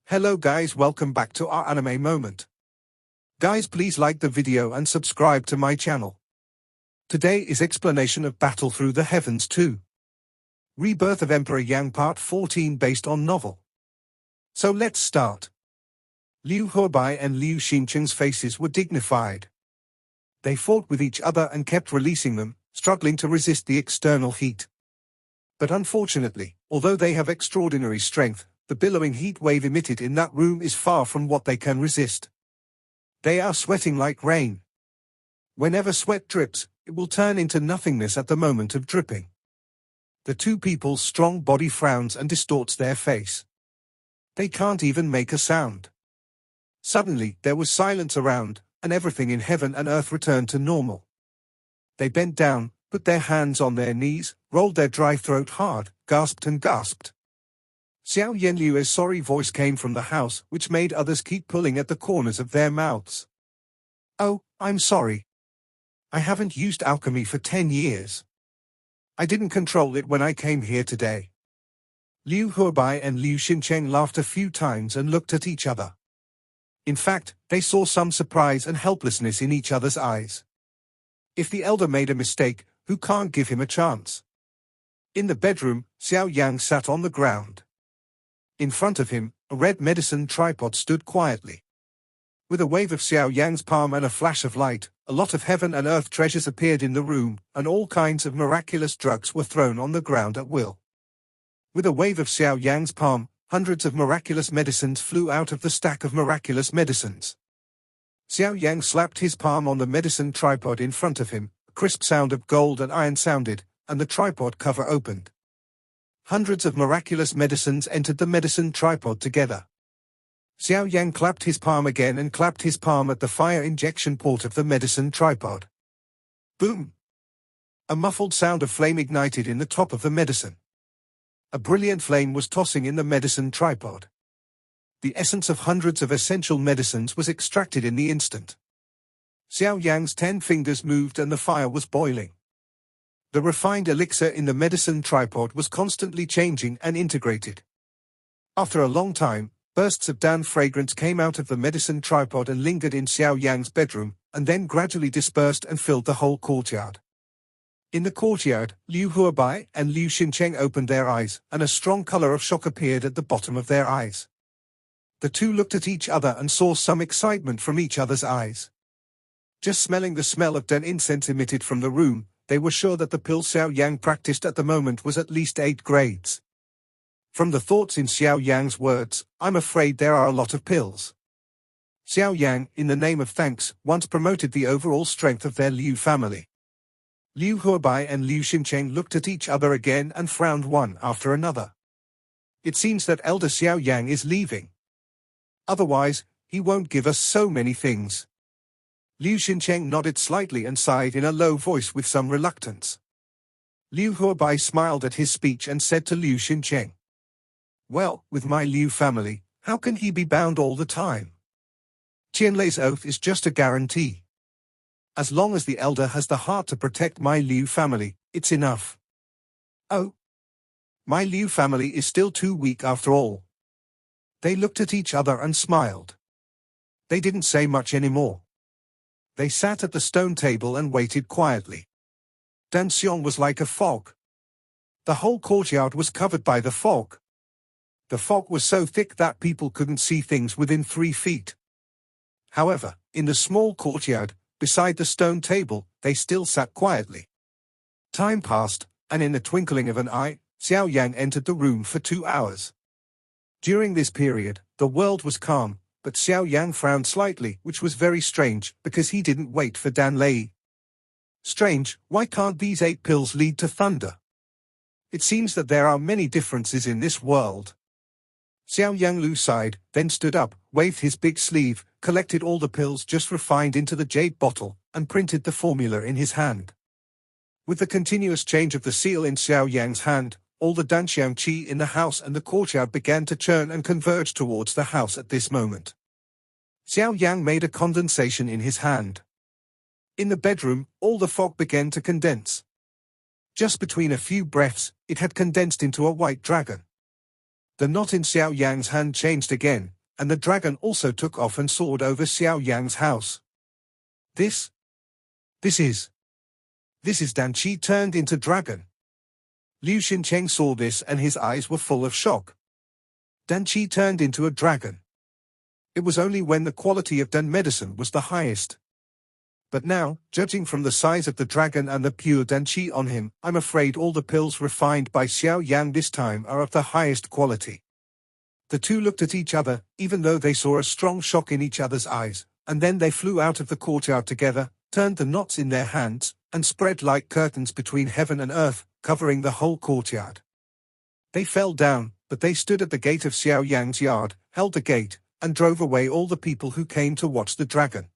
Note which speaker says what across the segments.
Speaker 1: Hello guys, welcome back to our anime moment. Guys, please like the video and subscribe to my channel. Today is explanation of Battle Through the Heavens 2. Rebirth of Emperor Yang Part 14 based on novel. So let's start. Liu Huobai and Liu Xincheng's faces were dignified. They fought with each other and kept releasing them, struggling to resist the external heat. But unfortunately, although they have extraordinary strength, the billowing heat wave emitted in that room is far from what they can resist. They are sweating like rain. Whenever sweat drips, it will turn into nothingness at the moment of dripping. The two people's strong body frowns and distorts their face. They can't even make a sound. Suddenly, there was silence around, and everything in heaven and earth returned to normal. They bent down, put their hands on their knees, rolled their dry throat hard, gasped and gasped. Xiao Yan's sorry voice came from the house, which made others keep pulling at the corners of their mouths. Oh, I'm sorry. I haven't used alchemy for 10 years. I didn't control it when I came here today. Liu Huobai and Liu Xincheng laughed a few times and looked at each other. In fact, they saw some surprise and helplessness in each other's eyes. If the elder made a mistake, who can't give him a chance? In the bedroom, Xiao Yan sat on the ground. In front of him, a red medicine tripod stood quietly. With a wave of Xiao Yan's palm and a flash of light, a lot of heaven and earth treasures appeared in the room, and all kinds of miraculous drugs were thrown on the ground at will. With a wave of Xiao Yan's palm, hundreds of miraculous medicines flew out of the stack of miraculous medicines. Xiao Yan slapped his palm on the medicine tripod in front of him, a crisp sound of gold and iron sounded, and the tripod cover opened. Hundreds of miraculous medicines entered the medicine tripod together. Xiao Yan clapped his palm again and clapped his palm at the fire injection port of the medicine tripod. Boom! A muffled sound of flame ignited in the top of the medicine. A brilliant flame was tossing in the medicine tripod. The essence of hundreds of essential medicines was extracted in the instant. Xiao Yan's 10 fingers moved and the fire was boiling. The refined elixir in the medicine tripod was constantly changing and integrated. After a long time, bursts of Dan fragrance came out of the medicine tripod and lingered in Xiao Yan's bedroom, and then gradually dispersed and filled the whole courtyard. In the courtyard, Liu Huobai and Liu Xincheng opened their eyes, and a strong color of shock appeared at the bottom of their eyes. The two looked at each other and saw some excitement from each other's eyes. Just smelling the smell of Dan incense emitted from the room, they were sure that the pill Xiao Yan practiced at the moment was at least 8 grades. From the thoughts in Xiao Yan's words, I'm afraid there are a lot of pills. Xiao Yan, in the name of thanks, once promoted the overall strength of their Liu family. Liu Huobai and Liu Xincheng looked at each other again and frowned one after another. It seems that Elder Xiao Yan is leaving. Otherwise, he won't give us so many things. Liu Xincheng nodded slightly and sighed in a low voice with some reluctance. Liu Huobai smiled at his speech and said to Liu Xincheng, well, with my Liu family, how can he be bound all the time? Qianlei's oath is just a guarantee. As long as the elder has the heart to protect my Liu family, it's enough. Oh, my Liu family is still too weak after all. They looked at each other and smiled. They didn't say much anymore. They sat at the stone table and waited quietly. Danxiong was like a fog. The whole courtyard was covered by the fog. The fog was so thick that people couldn't see things within 3 feet. However, in the small courtyard, beside the stone table, they still sat quietly. Time passed, and in the twinkling of an eye, Xiao Yan entered the room for 2 hours. During this period, the world was calm, but Xiao Yan frowned slightly, which was very strange, because he didn't wait for Dan Lei. Strange, why can't these 8 pills lead to thunder? It seems that there are many differences in this world. Xiao Yanlu sighed, then stood up, waved his big sleeve, collected all the pills just refined into the jade bottle, and printed the formula in his hand. With the continuous change of the seal in Xiao Yan's hand, all the Danxiang qi in the house and the courtyard began to churn and converge towards the house at this moment. Xiao Yan made a condensation in his hand. In the bedroom, all the fog began to condense. Just between a few breaths, it had condensed into a white dragon. The knot in Xiao Yan's hand changed again, and the dragon also took off and soared over Xiao Yan's house. This is Dan Qi turned into dragon. Liu Xincheng saw this and his eyes were full of shock. Dan Qi turned into a dragon. It was only when the quality of Dan medicine was the highest. But now, judging from the size of the dragon and the pure Dan Qi on him, I'm afraid all the pills refined by Xiao Yan this time are of the highest quality. The two looked at each other, even though they saw a strong shock in each other's eyes, and then they flew out of the courtyard together, turned the knots in their hands, and spread like curtains between heaven and earth, covering the whole courtyard. They fell down, but they stood at the gate of Xiao Yan's yard, held the gate, and drove away all the people who came to watch the dragon.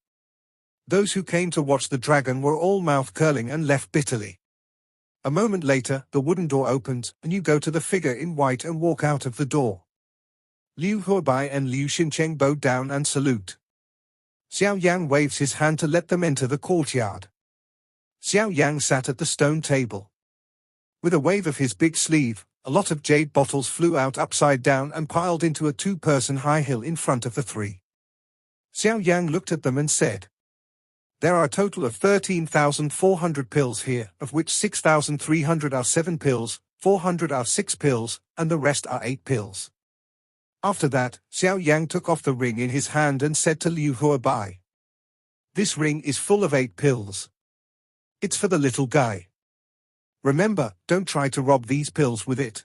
Speaker 1: Those who came to watch the dragon were all mouth-curling and left bitterly. A moment later, the wooden door opens, and you go to the figure in white and walk out of the door. Liu Huabai and Liu Xincheng bow down and salute. Xiao Yan waves his hand to let them enter the courtyard. Xiao Yan sat at the stone table. With a wave of his big sleeve, a lot of jade bottles flew out upside down and piled into a two-person high hill in front of the three. Xiao Yan looked at them and said, "There are a total of 13,400 pills here, of which 6,300 are 7 pills, 400 are 6 pills, and the rest are 8 pills." After that, Xiao Yan took off the ring in his hand and said to Liu Huabai, "This ring is full of 8 pills. It's for the little guy. Remember, don't try to rob these pills with it.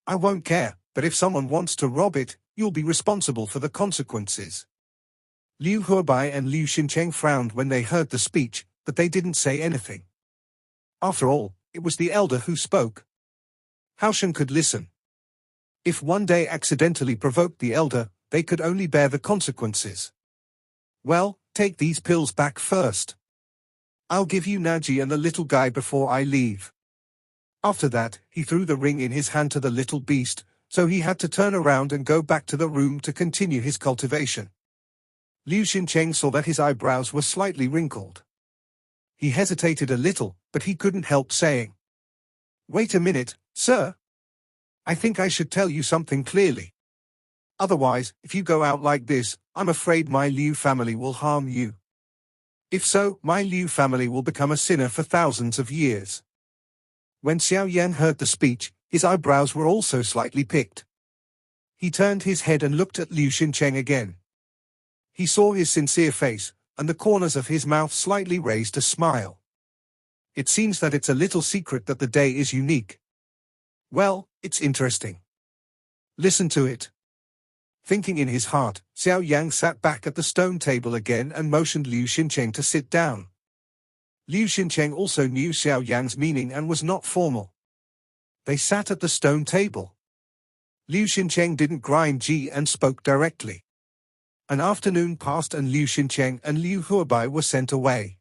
Speaker 1: I won't care, but if someone wants to rob it, you'll be responsible for the consequences." Liu Huabai and Liu Xincheng frowned when they heard the speech, but they didn't say anything. After all, it was the elder who spoke. How Shen could listen? If one day accidentally provoked the elder, they could only bear the consequences. "Well, take these pills back first. I'll give you Naji and the little guy before I leave." After that, he threw the ring in his hand to the little beast, so he had to turn around and go back to the room to continue his cultivation. Liu Xincheng saw that his eyebrows were slightly wrinkled. He hesitated a little, but he couldn't help saying, "Wait a minute, sir. I think I should tell you something clearly. Otherwise, if you go out like this, I'm afraid my Liu family will harm you. If so, my Liu family will become a sinner for thousands of years." When Xiao Yan heard the speech, his eyebrows were also slightly picked. He turned his head and looked at Liu Xincheng again. He saw his sincere face, and the corners of his mouth slightly raised a smile. "It seems that it's a little secret that the day is unique. Well, it's interesting. Listen to it." Thinking in his heart, Xiao Yang sat back at the stone table again and motioned Liu Xincheng to sit down. Liu Xincheng also knew Xiao Yang's meaning and was not formal. They sat at the stone table. Liu Xincheng didn't grind ji and spoke directly. An afternoon passed and Liu Xincheng and Liu Huabai were sent away.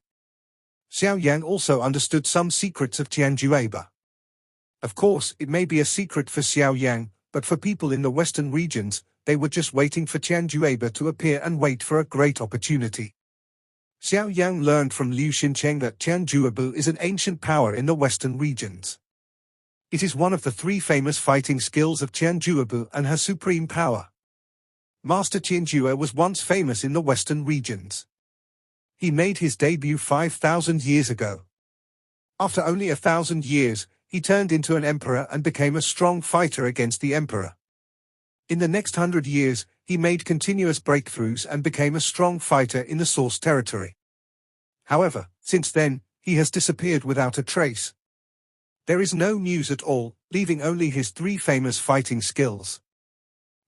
Speaker 1: Xiao Yang also understood some secrets of Tianjueba. Of course, it may be a secret for Xiao Yang, but for people in the western regions, they were just waiting for Tianjueba to appear and wait for a great opportunity. Xiao Yang learned from Liu Xincheng that Tianjueba is an ancient power in the western regions. It is one of the 3 famous fighting skills of Tianjueba and has supreme power. Master Tianjue was once famous in the western regions. He made his debut 5,000 years ago. After only 1,000 years, he turned into an emperor and became a strong fighter against the emperor. In the next 100 years, he made continuous breakthroughs and became a strong fighter in the source territory. However, since then, he has disappeared without a trace. There is no news at all, leaving only his 3 famous fighting skills.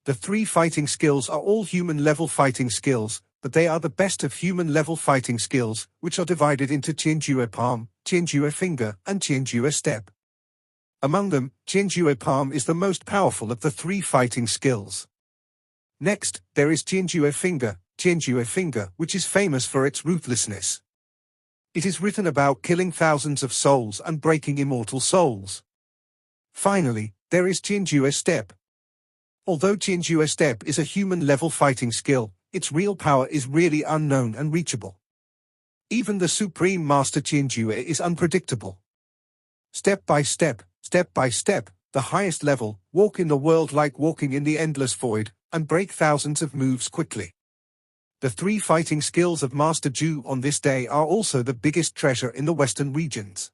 Speaker 1: The 3 fighting skills are all human-level fighting skills, but they are the best of human-level fighting skills, which are divided into Tianjue Palm, Tianjue Finger, and Tianjue Step. Among them, Tianjue Palm is the most powerful of the 3 fighting skills. Next, there is Tianjue Finger, which is famous for its ruthlessness. It is written about killing thousands of souls and breaking immortal souls. Finally, there is Tianjue Step. Although Tianjue Step is a human-level fighting skill, its real power is really unknown and reachable. Even the Supreme Master Tianjue is unpredictable. Step by step, the highest level, walk in the world like walking in the endless void, and break thousands of moves quickly. The 3 fighting skills of Master Zhu on this day are also the biggest treasure in the western regions.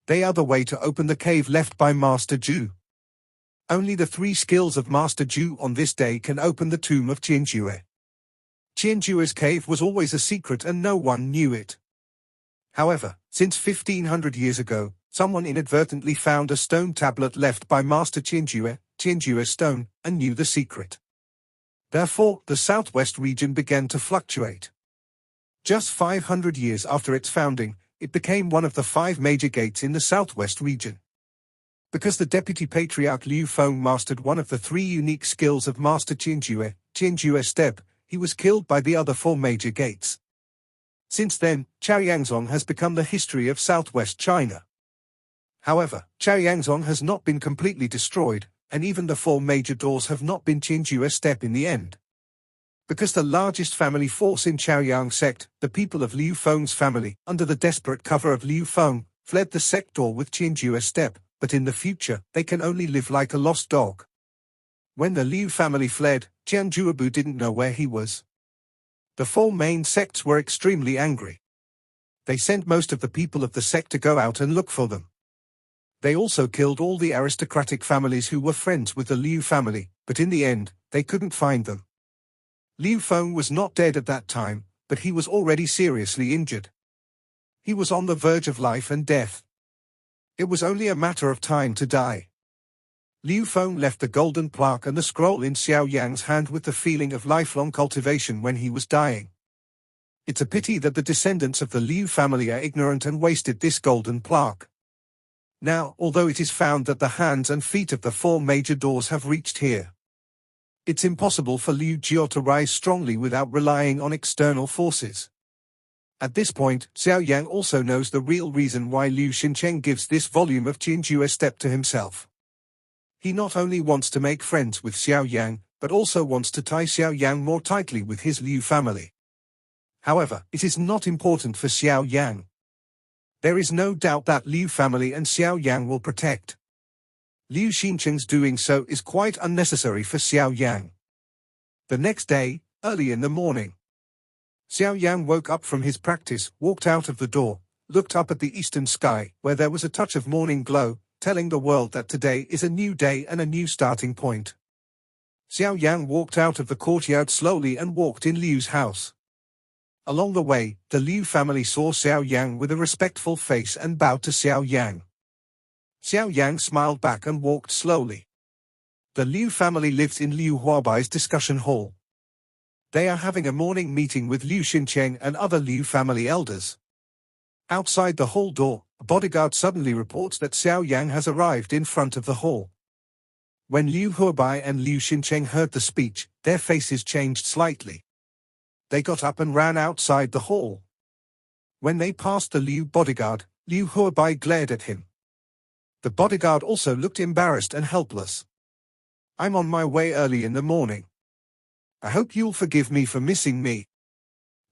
Speaker 1: They are the way to open the cave left by Master Zhu. Only the 3 skills of Master Zhu on this day can open the tomb of Qianjue. Qianjue's cave was always a secret and no one knew it. However, since 1500 years ago, someone inadvertently found a stone tablet left by Master Qianjue's stone, and knew the secret. Therefore, the southwest region began to fluctuate. Just 500 years after its founding, it became one of the 5 major gates in the southwest region. Because the deputy patriarch Liu Feng mastered one of the 3 unique skills of Master Qianjue step, he was killed by the other 4 major gates. Since then, Chaoyangzong has become the history of southwest China. However, Chaoyangzong has not been completely destroyed, and even the 4 major doors have not been Qianjue step in the end. Because the largest family force in Chaoyang sect, the people of Liu Feng's family, under the desperate cover of Liu Feng, fled the sect door with Qianjue step, but in the future, they can only live like a lost dog. When the Liu family fled, Qianjuebu didn't know where he was. The 4 main sects were extremely angry. They sent most of the people of the sect to go out and look for them. They also killed all the aristocratic families who were friends with the Liu family, but in the end, they couldn't find them. Liu Feng was not dead at that time, but he was already seriously injured. He was on the verge of life and death. It was only a matter of time to die. Liu Feng left the golden plaque and the scroll in Xiao Yan's hand with the feeling of lifelong cultivation when he was dying. It's a pity that the descendants of the Liu family are ignorant and wasted this golden plaque. Now, although it is found that the hands and feet of the 4 major doors have reached here, it's impossible for Liu Jiao to rise strongly without relying on external forces. At this point, Xiao Yan also knows the real reason why Liu Xincheng gives this volume of Qianjue step to himself. He not only wants to make friends with Xiao Yan, but also wants to tie Xiao Yan more tightly with his Liu family. However, it is not important for Xiao Yan. There is no doubt that Liu family and Xiao Yan will protect. Liu Xincheng's doing so is quite unnecessary for Xiao Yan. The next day, early in the morning, Xiao Yan woke up from his practice, walked out of the door, looked up at the eastern sky, where there was a touch of morning glow, telling the world that today is a new day and a new starting point. Xiao Yan walked out of the courtyard slowly and walked in Liu's house. Along the way, the Liu family saw Xiao Yan with a respectful face and bowed to Xiao Yan. Xiao Yan smiled back and walked slowly. The Liu family lives in Liu Huabai's discussion hall. They are having a morning meeting with Liu Xincheng and other Liu family elders. Outside the hall door, a bodyguard suddenly reports that Xiao Yan has arrived in front of the hall. When Liu Huabai and Liu Xincheng heard the speech, their faces changed slightly. They got up and ran outside the hall. When they passed the Liu bodyguard, Liu Huabai glared at him. The bodyguard also looked embarrassed and helpless. "I'm on my way early in the morning. I hope you'll forgive me for missing me."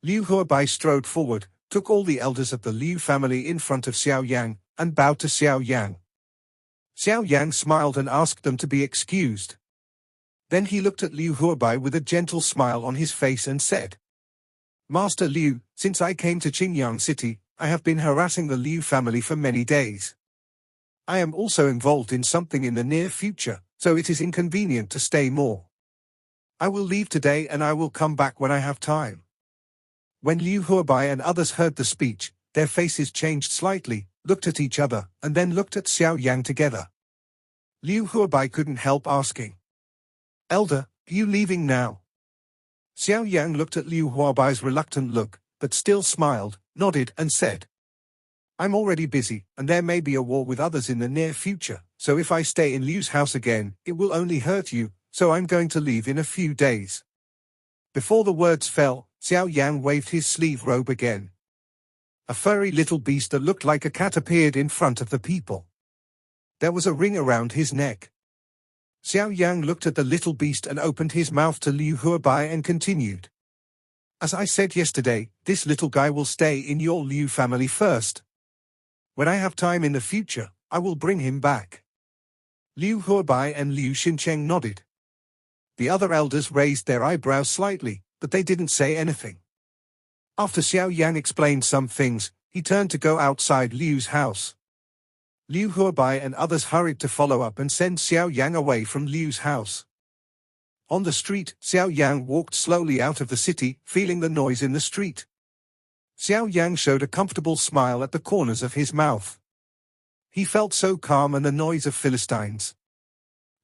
Speaker 1: Liu Huabai strode forward, took all the elders of the Liu family in front of Xiao Yan, and bowed to Xiao Yan. Xiao Yan smiled and asked them to be excused. Then he looked at Liu Huabai with a gentle smile on his face and said, "Master Liu, since I came to Qingyang City, I have been harassing the Liu family for many days. I am also involved in something in the near future, so it is inconvenient to stay more. I will leave today and I will come back when I have time." When Liu Huabai and others heard the speech, their faces changed slightly, looked at each other, and then looked at Xiao Yan together. Liu Huabai couldn't help asking, "Elder, are you leaving now?" Xiao Yan looked at Liu Huabai's reluctant look, but still smiled, nodded, and said, "I'm already busy, and there may be a war with others in the near future, so if I stay in Liu's house again, it will only hurt you, so I'm going to leave in a few days." Before the words fell, Xiao Yan waved his sleeve robe again. A furry little beast that looked like a cat appeared in front of the people. There was a ring around his neck. Xiao Yan looked at the little beast and opened his mouth to Liu Huabai and continued. "As I said yesterday, this little guy will stay in your Liu family first. When I have time in the future, I will bring him back." Liu Huabai and Liu Xincheng nodded. The other elders raised their eyebrows slightly, but they didn't say anything. After Xiao Yan explained some things, he turned to go outside Liu's house. Liu Huabai and others hurried to follow up and send Xiao Yang away from Liu's house. On the street, Xiao Yang walked slowly out of the city, feeling the noise in the street. Xiao Yang showed a comfortable smile at the corners of his mouth. He felt so calm and the noise of Philistines.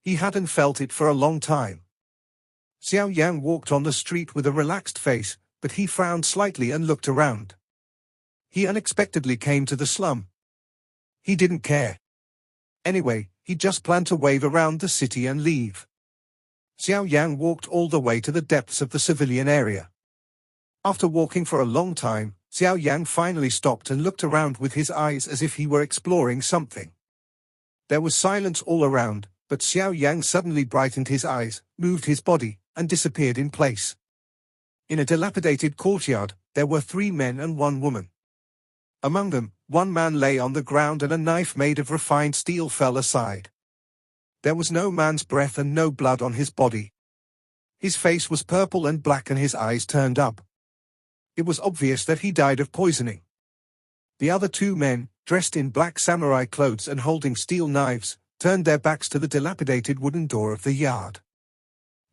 Speaker 1: He hadn't felt it for a long time. Xiao Yang walked on the street with a relaxed face, but he frowned slightly and looked around. He unexpectedly came to the slum. He didn't care. Anyway, he just planned to wave around the city and leave. Xiao Yang walked all the way to the depths of the civilian area. After walking for a long time, Xiao Yang finally stopped and looked around with his eyes as if he were exploring something. There was silence all around, but Xiao Yang suddenly brightened his eyes, moved his body, and disappeared in place. In a dilapidated courtyard, there were 3 men and 1 woman. Among them, 1 man lay on the ground and a knife made of refined steel fell aside. There was no man's breath and no blood on his body. His face was purple and black and his eyes turned up. It was obvious that he died of poisoning. The other 2 men, dressed in black samurai clothes and holding steel knives, turned their backs to the dilapidated wooden door of the yard.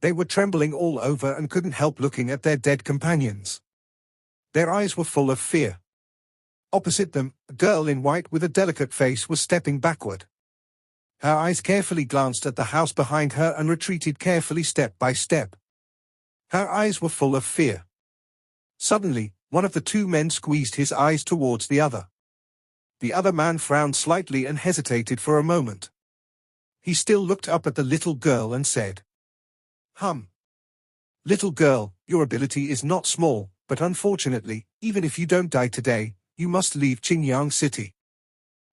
Speaker 1: They were trembling all over and couldn't help looking at their dead companions. Their eyes were full of fear. Opposite them, a girl in white with a delicate face was stepping backward. Her eyes carefully glanced at the house behind her and retreated carefully step by step. Her eyes were full of fear. Suddenly, one of the 2 men squeezed his eyes towards the other. The other man frowned slightly and hesitated for a moment. He still looked up at the little girl and said, Little girl, your ability is not small, but unfortunately, even if you don't die today, you must leave Qingyang City.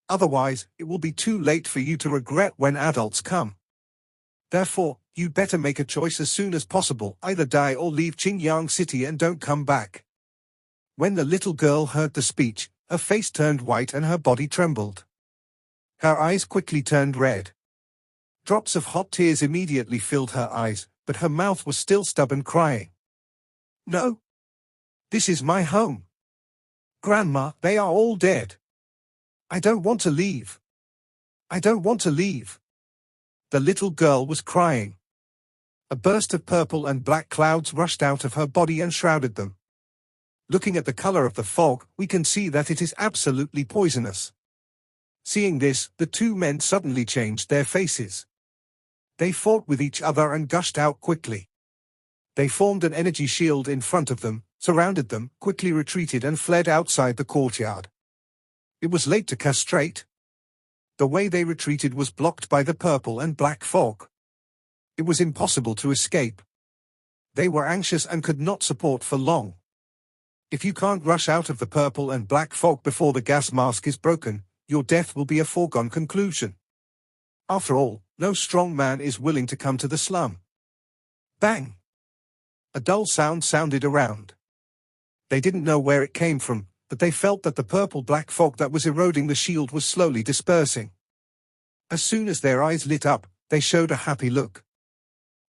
Speaker 1: Otherwise, it will be too late for you to regret when adults come. Therefore, you'd better make a choice as soon as possible, either die or leave Qingyang City and don't come back. When the little girl heard the speech, her face turned white and her body trembled. Her eyes quickly turned red. Drops of hot tears immediately filled her eyes, but her mouth was still stubborn, crying. No. This is my home. Grandma, they are all dead. I don't want to leave. I don't want to leave. The little girl was crying. A burst of purple and black clouds rushed out of her body and shrouded them. Looking at the color of the fog, we can see that it is absolutely poisonous. Seeing this, the 2 men suddenly changed their faces. They fought with each other and gushed out quickly. They formed an energy shield in front of them, surrounded them, quickly retreated and fled outside the courtyard. It was late to castrate. The way they retreated was blocked by the purple and black fog. It was impossible to escape. They were anxious and could not support for long. If you can't rush out of the purple and black fog before the gas mask is broken, your death will be a foregone conclusion. After all, no strong man is willing to come to the slum. Bang! A dull sound sounded around. They didn't know where it came from, but they felt that the purple-black fog that was eroding the shield was slowly dispersing. As soon as their eyes lit up, they showed a happy look.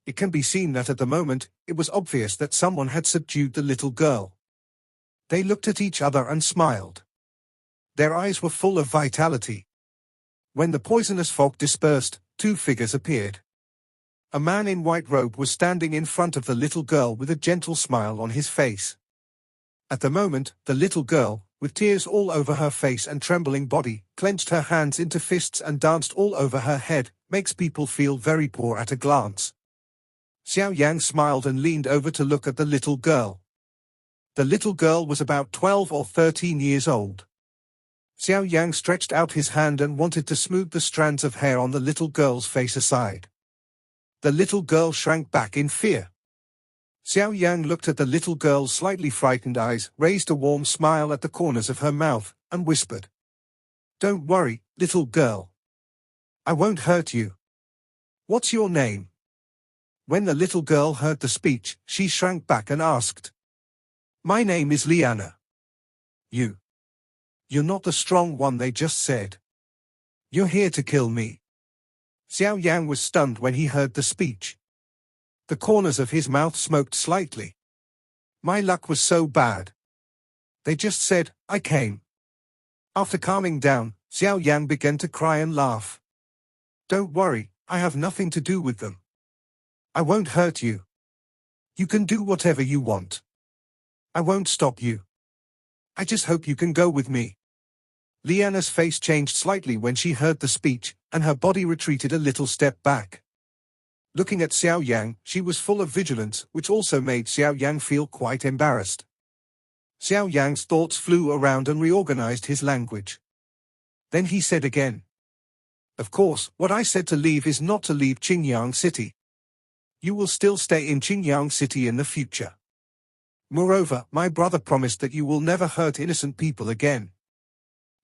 Speaker 1: It can be seen that at the moment, it was obvious that someone had subdued the little girl. They looked at each other and smiled. Their eyes were full of vitality. When the poisonous fog dispersed, 2 figures appeared. A man in white robe was standing in front of the little girl with a gentle smile on his face. At the moment, the little girl, with tears all over her face and trembling body, clenched her hands into fists and danced all over her head, makes people feel very poor at a glance. Xiao Yan smiled and leaned over to look at the little girl. The little girl was about 12 or 13 years old. Xiao Yang stretched out his hand and wanted to smooth the strands of hair on the little girl's face aside. The little girl shrank back in fear. Xiao Yang looked at the little girl's slightly frightened eyes, raised a warm smile at the corners of her mouth, and whispered, "Don't worry, little girl. I won't hurt you. What's your name?" When the little girl heard the speech, she shrank back and asked, "My name is Liana. You're not the strong one they just said. You're here to kill me." Xiao Yan was stunned when he heard the speech. The corners of his mouth smoked slightly. My luck was so bad. They just said, I came. After calming down, Xiao Yan began to cry and laugh. Don't worry, I have nothing to do with them. I won't hurt you. You can do whatever you want. I won't stop you. I just hope you can go with me. Liana's face changed slightly when she heard the speech, and her body retreated a little step back. Looking at Xiao Yang, she was full of vigilance, which also made Xiao Yang feel quite embarrassed. Xiao Yang's thoughts flew around and reorganized his language. Then he said again. Of course, what I said to leave is not to leave Qingyang City. You will still stay in Qingyang City in the future. Moreover, my brother promised that you will never hurt innocent people again.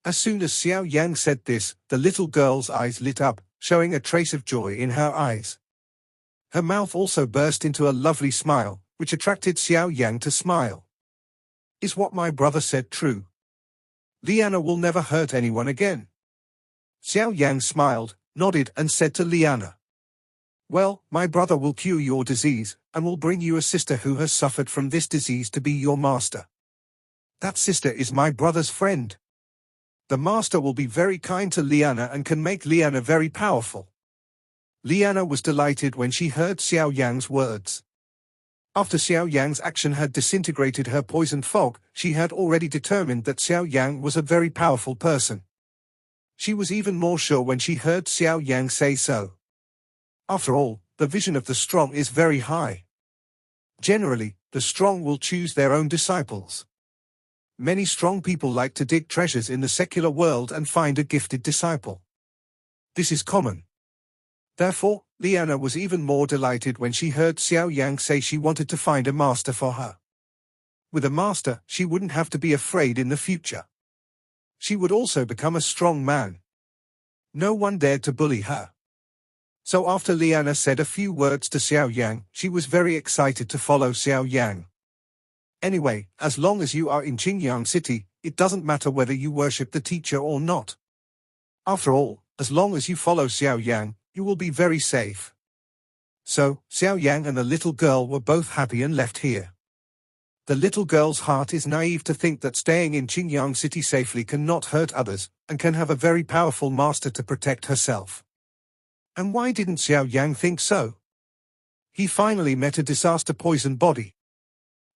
Speaker 1: As soon as Xiao Yang said this, the little girl's eyes lit up, showing a trace of joy in her eyes. Her mouth also burst into a lovely smile, which attracted Xiao Yang to smile. Is what my brother said true? Liana will never hurt anyone again. Xiao Yang smiled, nodded and said to Liana. Well, my brother will cure your disease, and will bring you a sister who has suffered from this disease to be your master. That sister is my brother's friend. The master will be very kind to Liana and can make Liana very powerful. Liana was delighted when she heard Xiao Yang's words. After Xiao Yang's action had disintegrated her poisoned fog, she had already determined that Xiao Yang was a very powerful person. She was even more sure when she heard Xiao Yang say so. After all, the vision of the strong is very high. Generally, the strong will choose their own disciples. Many strong people like to dig treasures in the secular world and find a gifted disciple. This is common. Therefore, Liana was even more delighted when she heard Xiao Yang say she wanted to find a master for her. With a master, she wouldn't have to be afraid in the future. She would also become a strong man. No one dared to bully her. So after Liana said a few words to Xiao Yang, she was very excited to follow Xiao Yang. Anyway, as long as you are in Qingyang City, it doesn't matter whether you worship the teacher or not. After all, as long as you follow Xiao Yang, you will be very safe. So, Xiao Yang and the little girl were both happy and left here. The little girl's heart is naive to think that staying in Qingyang City safely cannot hurt others, and can have a very powerful master to protect herself. And why didn't Xiao Yang think so? He finally met a disaster-poisoned body.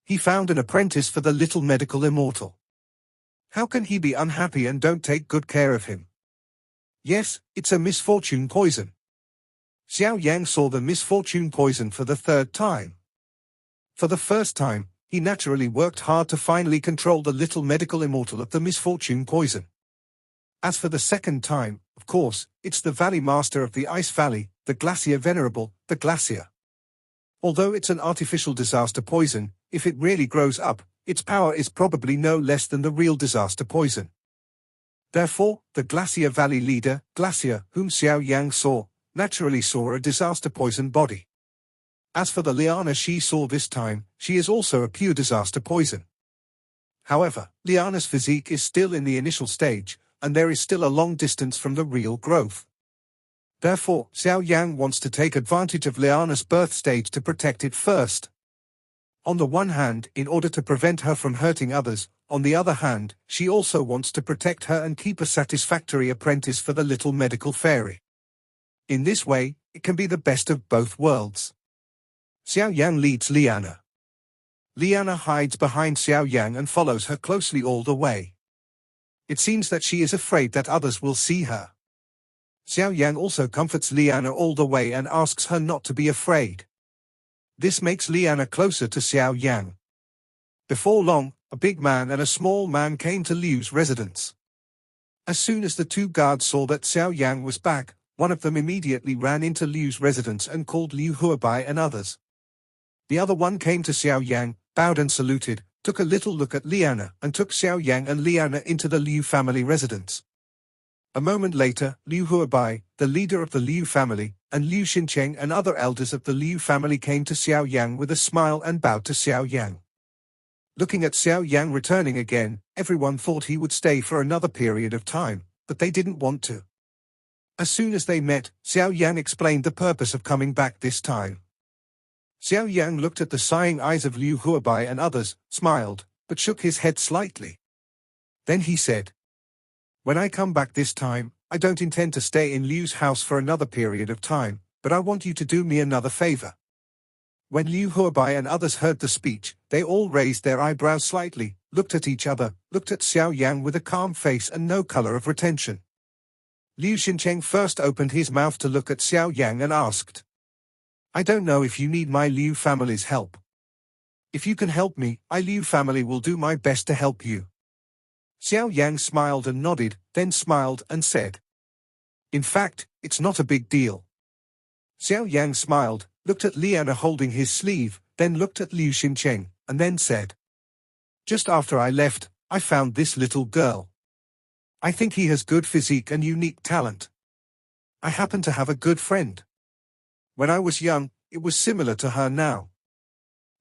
Speaker 1: He found an apprentice for the little medical immortal. How can he be unhappy and don't take good care of him? Yes, it's a misfortune poison. Xiao Yang saw the misfortune poison for the third time. For the first time, he naturally worked hard to finally control the little medical immortal of the misfortune poison. As for the second time, of course, it's the Valley Master of the Ice Valley, the Glacier Venerable, the Glacier. Although it's an artificial disaster poison, if it really grows up, its power is probably no less than the real disaster poison. Therefore, the Glacier Valley leader, Glacier, whom Xiao Yang saw, naturally saw a disaster poison body. As for the Liana she saw this time, she is also a pure disaster poison. However, Liana's physique is still in the initial stage, and there is still a long distance from the real growth. Therefore, Xiao Yang wants to take advantage of Liana's birth stage to protect it first. On the one hand, in order to prevent her from hurting others, on the other hand, she also wants to protect her and keep a satisfactory apprentice for the little medical fairy. In this way, it can be the best of both worlds. Xiao Yang leads Liana. Liana hides behind Xiao Yang and follows her closely all the way. It seems that she is afraid that others will see her. Xiao Yang also comforts Liana all the way and asks her not to be afraid. This makes Liana closer to Xiao Yang. Before long, a big man and a small man came to Liu's residence. As soon as the two guards saw that Xiao Yang was back, one of them immediately ran into Liu's residence and called Liu Huabai and others. The other one came to Xiao Yang, bowed and saluted, took a little look at Liana and took Xiao Yang and Liana into the Liu family residence. A moment later, Liu Huabai, the leader of the Liu family, and Liu Xincheng and other elders of the Liu family came to Xiao Yang with a smile and bowed to Xiao Yang. Looking at Xiao Yang returning again, everyone thought he would stay for another period of time, but they didn't want to. As soon as they met, Xiao Yan explained the purpose of coming back this time. Xiao Yan looked at the sighing eyes of Liu Huabai and others, smiled, but shook his head slightly. Then he said, "When I come back this time, I don't intend to stay in Liu's house for another period of time, but I want you to do me another favor." When Liu Huabai and others heard the speech, they all raised their eyebrows slightly, looked at each other, looked at Xiao Yan with a calm face and no color of retention. Liu Xincheng first opened his mouth to look at Xiao Yan and asked, "I don't know if you need my Liu family's help. If you can help me, I Liu family will do my best to help you." Xiao Yan smiled and nodded, then smiled and said, "In fact, it's not a big deal." Xiao Yan smiled, looked at Liana holding his sleeve, then looked at Liu Xincheng, and then said, "Just after I left, I found this little girl. I think he has good physique and unique talent. I happen to have a good friend. When I was young, it was similar to her now.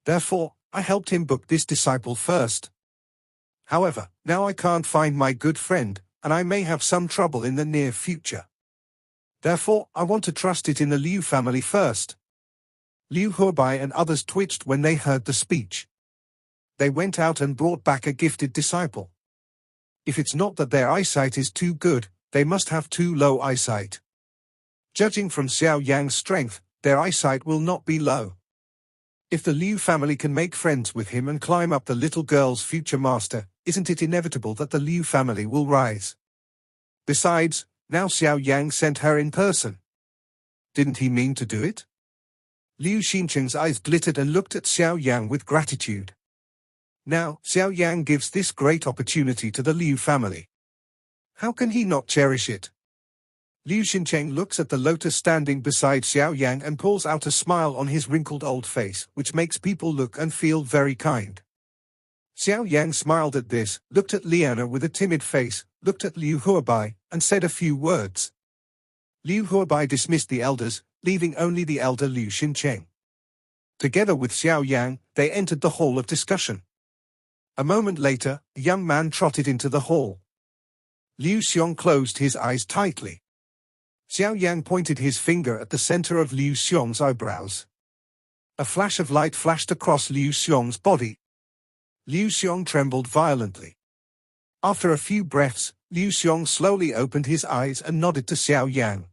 Speaker 1: Therefore, I helped him book this disciple first. However, now I can't find my good friend, and I may have some trouble in the near future. Therefore, I want to trust it in the Liu family first." Liu Huabai and others twitched when they heard the speech. They went out and brought back a gifted disciple. If it's not that their eyesight is too good, they must have too low eyesight. Judging from Xiao Yang's strength, their eyesight will not be low. If the Liu family can make friends with him and climb up the little girl's future master, isn't it inevitable that the Liu family will rise? Besides, now Xiao Yang sent her in person. Didn't he mean to do it? Liu Xincheng's eyes glittered and looked at Xiao Yang with gratitude. Now, Xiao Yang gives this great opportunity to the Liu family. How can he not cherish it? Liu Xincheng looks at the lotus standing beside Xiao Yang and pulls out a smile on his wrinkled old face, which makes people look and feel very kind. Xiao Yang smiled at this, looked at Liana with a timid face, looked at Liu Huabai, and said a few words. Liu Huabai dismissed the elders, leaving only the elder Liu Xincheng. Together with Xiao Yang, they entered the hall of discussion. A moment later, a young man trotted into the hall. Liu Xiong closed his eyes tightly. Xiao Yang pointed his finger at the center of Liu Xiong's eyebrows. A flash of light flashed across Liu Xiong's body. Liu Xiong trembled violently. After a few breaths, Liu Xiong slowly opened his eyes and nodded to Xiao Yang.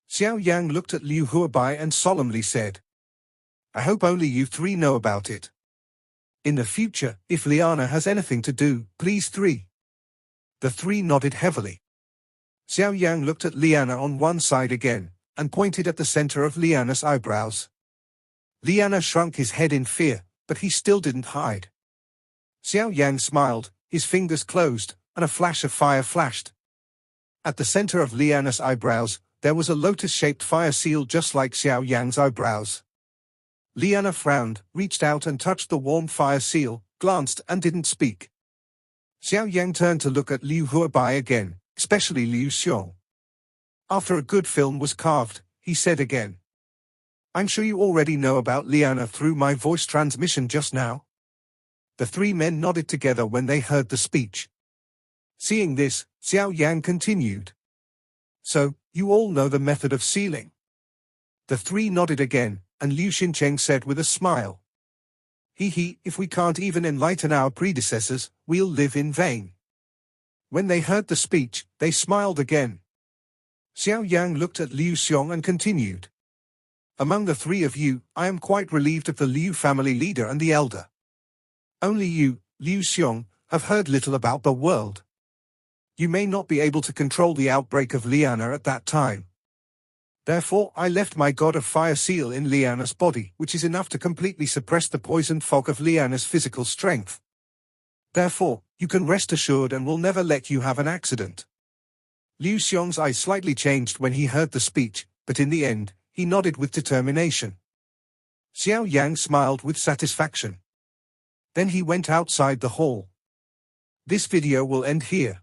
Speaker 1: Xiao Yang looked at Liu Huabai and solemnly said, "I hope only you three know about it. In the future, if Liana has anything to do, please three." The three nodded heavily. Xiao Yang looked at Liana on one side again, and pointed at the center of Liana's eyebrows. Liana shrunk his head in fear, but he still didn't hide. Xiao Yang smiled, his fingers closed, and a flash of fire flashed. At the center of Liana's eyebrows, there was a lotus-shaped fire seal just like Xiao Yang's eyebrows. Liana frowned, reached out and touched the warm fire seal, glanced and didn't speak. Xiao Yang turned to look at Liu Huabai again, especially Liu Xiong. After a good film was carved, he said again, "I'm sure you already know about Liana through my voice transmission just now." The three men nodded together when they heard the speech. Seeing this, Xiao Yang continued, "So, you all know the method of sealing?" The three nodded again, and Liu Xincheng said with a smile, If we can't even enlighten our predecessors, we'll live in vain." When they heard the speech, they smiled again. Xiao Yang looked at Liu Xiong and continued, "Among the three of you, I am quite relieved of the Liu family leader and the elder. Only you, Liu Xiong, have heard little about the world. You may not be able to control the outbreak of Liana at that time. Therefore, I left my god of fire seal in Liana's body, which is enough to completely suppress the poisoned fog of Liana's physical strength. Therefore, you can rest assured and will never let you have an accident." Liu Xiong's eyes slightly changed when he heard the speech, but in the end, he nodded with determination. Xiao Yang smiled with satisfaction. Then he went outside the hall. This video will end here.